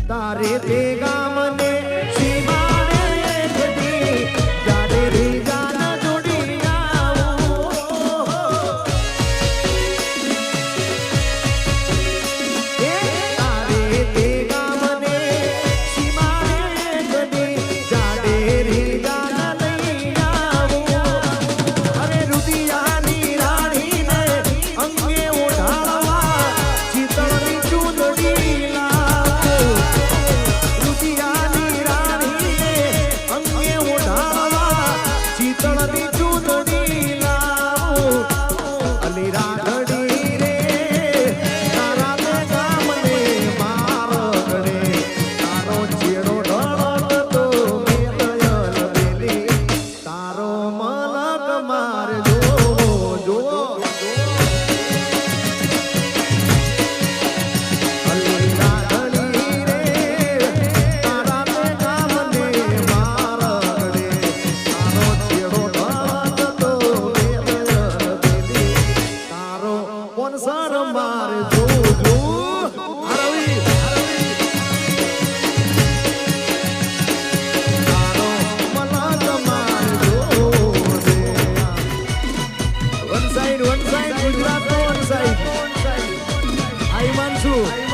તારે તે ગામને સીમાડે એકદી જાડે રે જાન જોડી આવું એ તારે તે ગામને સીમાડે એકદી જાડે રે જાન લઈ આવું અરે રુદિયાની રાણીને અંગે ઓઢાળવા ચિતળની ચૂંદડી ચિતળની ચૂંદડી લાવો અલી રાધડી રે તારા તે ગામને મારગડે તારો ચેડો ઢળતો મેલયલ બેલી તારો મલક માર જો અલી રાધડી રે તારા તે ગામને મારગડે તારો ચેડો સર મારે જો આરવી તારો મલક મારે જો one side Gujarat one side આઈ માનસુ